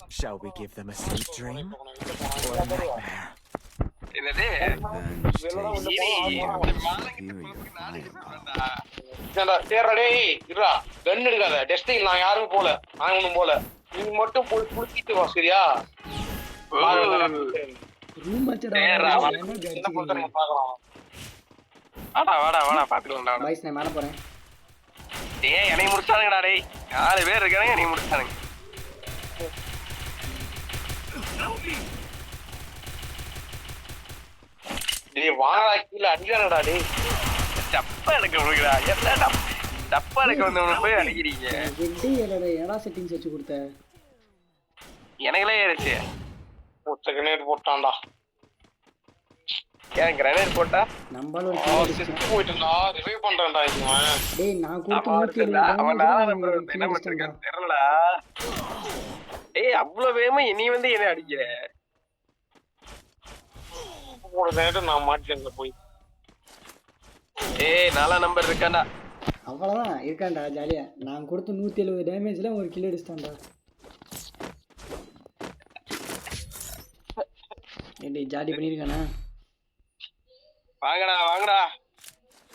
Shall we give them a sweet dream or a nightmare? என்னது கன் எடுக்காத testing நான் யாரும் போல நான் ஒண்ணும் போல நீ மட்டும் போய் குளிச்சிட்டு வா சரியா ரூம் வச்சடா என்ன பண்றீங்க பார்க்கலாம் வாடா பாத்துக்கோடா பாய்ஸ் நான் மேல போறேன் டேய் என்னை முடிச்சானுங்கடா டேய் 4 பேர் இருக்கானுங்க என்னை முடிச்சானுங்க டேய் வாடா கீழ அடிக்கறடா டேய் சப்பா எடுக்க முடியல என்னடா சப்பா எடுக்க வந்தவன போய் அடிக்கிறீங்க வெட்டி என்னடா செட்டிங்ஸ் வச்சு கொடுத்த எனக்குலே ஏறிச்சு ஒத்த கிரேட் போட்டான்டா ஏன் கிரனேட் போட்டா நம்மள ஒரு செத்து போயிட்டா ரிவைவ் பண்றான்டா இவன் டேய் நான் கொடுத்த அவன் நாளா நம்பர் என்ன பண்ணிருக்கான்னு தெரியலடா ஏய் அவ்வளவு வேகமா நீ வந்து என்ன அடிக்கிற ஒரு நேரத்துல நான் மாட்டிட்டேன்ல போய் ஏய் நாளா நம்பர் இருக்காண்டா அவ்வளவுதான் இருக்கான்டா ஜாலியா நான் கொடுத்த 170 டேமேஜ்ல ஒரு கில் அடிச்சிட்டான்டா ஏடி ஜாலி பண்ணிருக்கானே வாங்கடா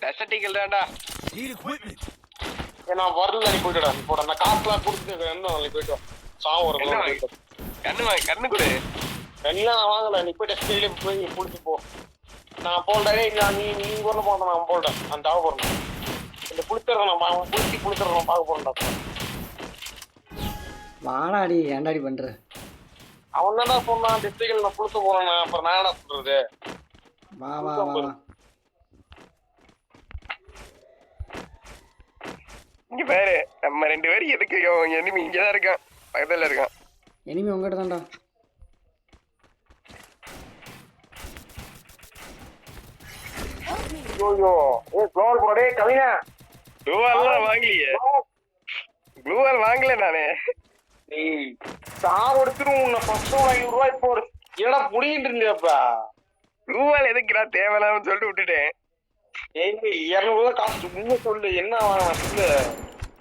டெசர்ட்டிக்கல்டாடா ஏன்னா வரல நீ போய்டா நீ போடா நான் காசுலாம் கொடுத்து என்ன நீ போய்டா சாவு ஒரு கண்ணு கொடு எல்லாம் நான் வாங்கல நீ போய் டெஸ்டிலே போய் குளிச்சு போ நான் போல்டாவே இல்ல நீ ஊர்ல போன நான் போல்டேன் நான் தாவ போறேன் இந்த குளித்துறேன் நான் குளித்துறேன் பார்க்க போறேன்டா வாடாடி ஏண்டாடி பண்ற அவன் தான்டா சொன்னான் டெஸ்டிகள் நான் குளித்து போறேன் அப்புறம் நான் என்ன பண்றது வா இங்க பாரு நம்ம 2 பேரும் எதுக்கு எனிமி இங்கதான் இருக்கான் பக்கத்துல இருக்கான் எனிமி உங்ககிட்ட தான்டா ஐயோ க்ளோவல் போடே கவினா க்ளூவால் வாங்கல நானே டேய் சாவு எடுத்துரும் உன்னை ஃபர்ஸ்ட் 500 ரூபாய் இப்போ என்னடா புடிங்கிட்டு இருந்தியாப்பா க்ளூவால் எதுக்குடா தேவலாம்னு சொல்லிட்டு விட்டுட்டேன் ஏய் 200 ரூபாய் காசு முன்ன சொல்லு என்ன வாங்கலாம் சொல்லு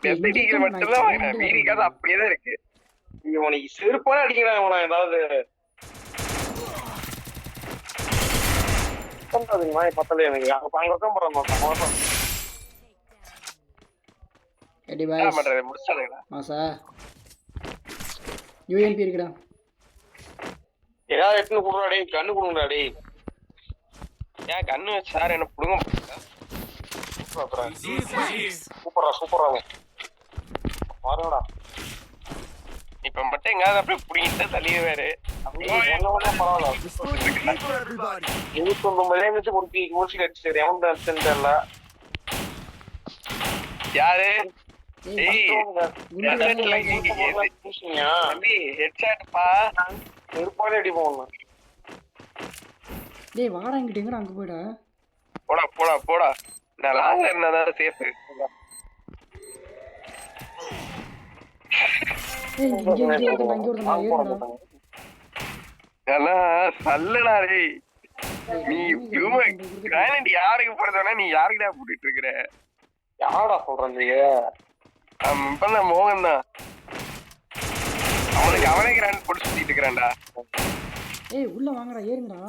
டெஸ்டிக்கல் மட்டும் தான் வாங்கினேன் மீறி காசு அப்படியே தான் இருக்கு இவனுக்கு செருப்பாலே அடிக்கிறான் இவனை ஏதாவது பண்றதுங்கம்மா பத்தல எனக்கு அங்க உட்காந்து போறான் எடி பாய் என்ன பண்றது முடிச்சானுங்களா மாசா யூஎம்பி இருக்குடா ஏதாவது எட்டுன்னு கொடுறா டேய் கண்ணு கொடுங்கடா டேய் ஏன் கண்ணு வச்சு சார் என்ன புடுங்க சூப்பரா பாருங்கடா இப்ப மட்டும் எங்காவது அப்படியே புடிங்கிட்டு தள்ளிடுவாரு பரவாயில்ல 29 முடிச்சு அடிச்சு எவன் தெரியல யாரு இருப்பாலே அடிப்போம் டேய் வாடா இங்கிட்ட எங்கடா அங்க போய்டா போடா நான் லாங்ல இருந்தாதான் சேஃப் ஏய் இங்க ஒருத்தன் ஏன்னா சல்லடா டேய் நீ கிரானைட் யாருக்கு போடுறதுனா நீ யாருக்குடா போட்டுட்டு இருக்கிற யாரா சொல்றீங்க இப்பதான் மோகன் தான் அவனே கிரானைட் போட்டு சுத்திட்டு இருக்கிறான்டா ஏய் உள்ள வாங்கடா ஏறுங்கடா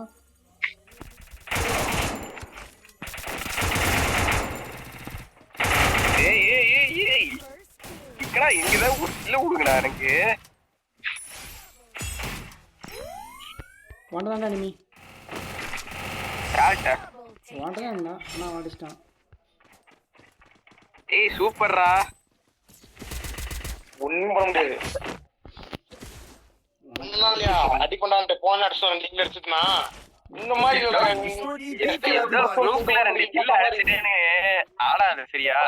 ஏய் இக்கடா இங்கதான் உள்ள விடுங்கடா எனக்கு வாண்டதான்டா எனிமி யார்டா வாண்டதான் என்ன நான் வாடிச்சிட்டான் ஏய் சூப்பர்ரா ஒண்ணும் பண்ண முடியாது அடி பண்ணான்ட்டு போன அடிச்சு நீங்க அடிச்சுட்டுனா இந்த மாதிரி ஆடாது சரியா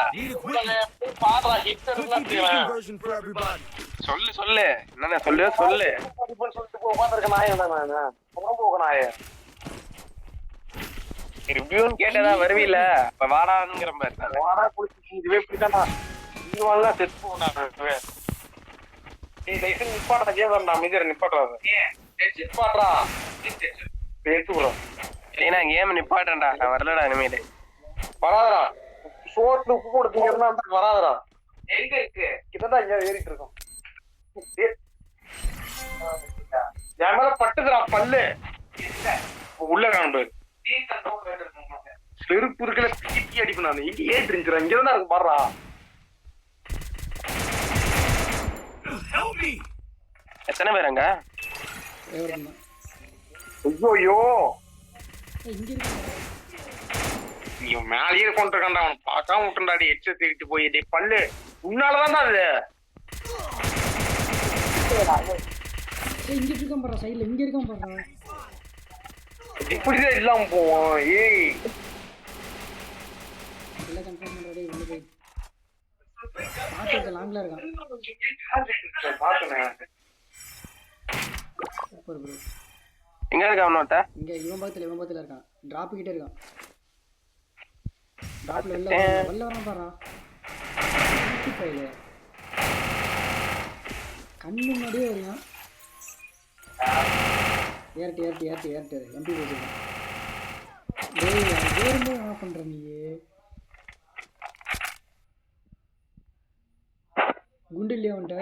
சொல்லு என்ன சொல்லு ரிவ்யூன்னு கேட்டதா வருவீல இப்ப வாடாங்கிற மாதிரி வாடா குளிச்சு இதுவே இப்படித்தான்டா இந்த மாதிரிலாம் செட் போனாங்க நிப்பாட்டா கேட்கறா மிஜர் நிப்பாட்டுறாரு நிப்பாட்டுறா எடுத்துக்கிறோம் ஏன்னா கேம் நிப்பாட்டேன்டா நான் வரலடா இனிமேல் வராதரா சோத்துல உப்பு போடுறீங்கன்னா வராதரா எங்க இருக்கு கிட்டதான் இங்க ஏறிட்டு இருக்கோம் பல்லுதுடா பல்லு உள்ள காண்டு செருப்பு இருக்குல தீட்டி அடிப்பேன் நான் இங்க ஏன் தெரிஞ்சிடும் இங்க தான் இருக்கு பாடுறா எத்தனை பேருங்க ஐயோ இங்க இருக்கு நீ மேலேயே கொண்டிருக்கான்டா அவன் பார்க்காம விட்டுண்டாடி எச்ச திருட்டு போய் டேய் பல்லு உன்னாலதான்டா அது இங்க இருக்கான் பாரு சைடுல இங்க இருக்கான் பாரு இப்படிதான் இல்லாம போவோம் ஏய் எல்லாம் கன்ஃபார்ம் பண்றடே உள்ள போய் பாத்து லாங்ல இருக்கான் பாத்துனேன் சூப்பர் ப்ரோ எங்க இருக்க அவனோட்ட இங்க இவன் பக்கத்துல இருக்கான் டிராப் கிட்ட இருக்கான் டிராப்ல வெளில வரான் பாறா கண்ணு முன்னாடியே வரான் ஏர்ட்டு எம்பி போச்சுருக்கான் டேய் வேறுமே என்ன பண்ற நீ குண்டு இல்லையா வந்துட்ட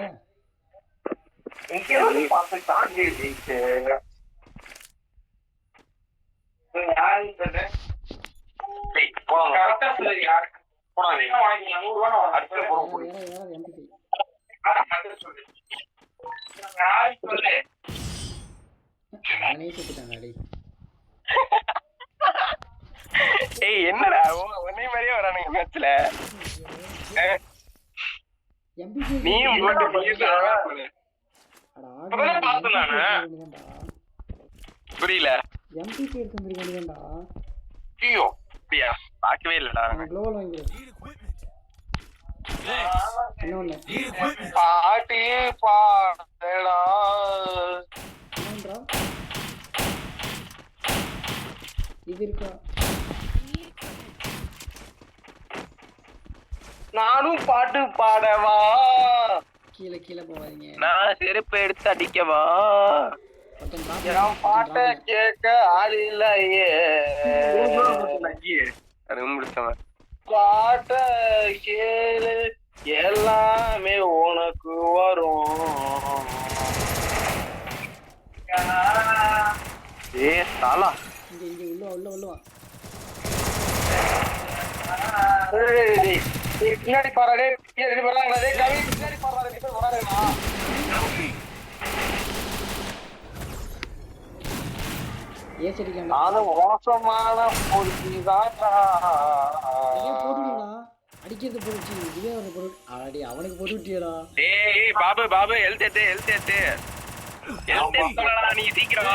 ஏய் என்னடா ஒன்னே மாதிரியே வரானுங்க மேட்ச்ல நீயும் புரியல எம்பிபி எடுத்து வந்திருக்கானுடா ஐயோ அப்படியா பார்க்கவே இல்லடா குளோவல் வாங்கி இன்னொன்னு பாட்டி பாடா என்னன்றா இது இருக்கா நானும் பாட்டு பாடவா கீழே கீழே போவாதீங்க நான் செருப்பு எடுத்து அடிக்கவா என் பாட்ட கேட்க ஆள் இல்லையே முடிச்சவன் பாட்ட கேளு எல்லாமே உனக்கு வரும் ஏ சாலா இங்க இங்க உள்ள வா பின்னாடி பாரு பின்னாடி வராங்களே கவி பின்னாடி பாரு ரெண்டு பேர் வராங்களா ஏசடிக்காண்டா அது மோசமான பொறுப்புதான்டா போட்டுடா அடிக்கிறது போடுச்சு இதுவே ஒரு பொருள் ஆடி அவனுக்கு போட்டு விட்டியடா டேய் பாபு எழுத்தேத்து நீ சீக்கிரம்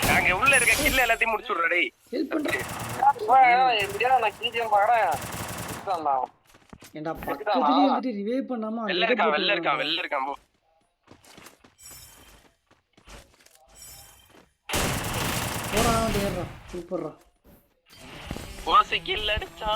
நாங்க உள்ள இருக்க கில்ல எல்லாத்தையும் முடிச்சுடுறா டேய் ஹெல்ப் பண்றேன் எப்படியா நான் கீஜியம் பாக்குறேன் ஏண்டா பக்கத்துலயே வந்துட்டு ரிவைவ் பண்ணாம வெளில இருக்கான் போ போறான் ஏறா சூப்பர்ரா ஓசி கில் அடிச்சா